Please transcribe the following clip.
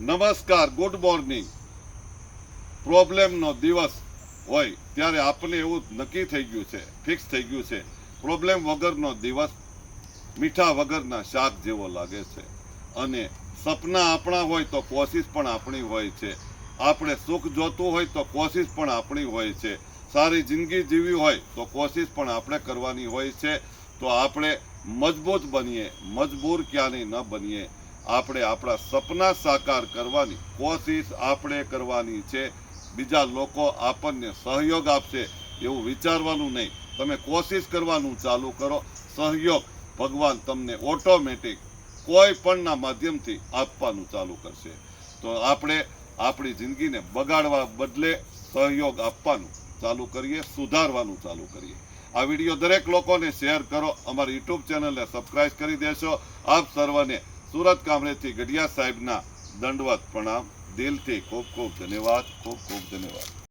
નમસ્કાર, good morning. પ્રોબ્લેમનો દિવસ હોય ત્યારે આપણને એવું નક્કી થઈ ગયું છે, ફિક્સ થઈ ગયું છે, પ્રોબ્લેમ વગરનો દિવસ મીઠા વગરના શાક જેવો લાગે છે. અને સપના આપણા હોય તો કોશિશ પણ આપણી હોય છે. આપણે સુખ જોતું હોય તો કોશિશ પણ આપણી હોય છે. સારી જિંદગી જીવી હોય તો કોશિશ પણ આપણે કરવાની હોય છે. તો આપણે મજબૂત બનીએ, મજબૂર ક્યારેય ન બનીએ. આપણે આપણા સપના સાકાર કરવાની કોશિશ આપણે કરવાની છે. બીજા લોકો આપણને સહયોગ આપશે એવું વિચારવાનું નહીં. તમે કોશિશ કરવાનું ચાલુ કરો. સહયોગ ભગવાન તમને ઓટોમેટિક કોઈ પણના માધ્યમથી આપવાનું ચાલુ કરશે. તો આપણે આપણી જિંદગીને બગાડવા બદલે સહયોગ આપવાનું ચાલુ કરીએ, સુધારવાનું ચાલુ કરીએ. આ વિડીયો દરેક લોકોને શેર કરો. અમારી યુટ્યુબ ચેનલને સબસ્ક્રાઇબ કરી દેશો. આપ સર્વને સુરત કામરેજથી ગઢિયા સાહેબના દંડવત પ્રણામ. દિલથી ખૂબ ખૂબ ધન્યવાદ. ખૂબ ખૂબ ધન્યવાદ.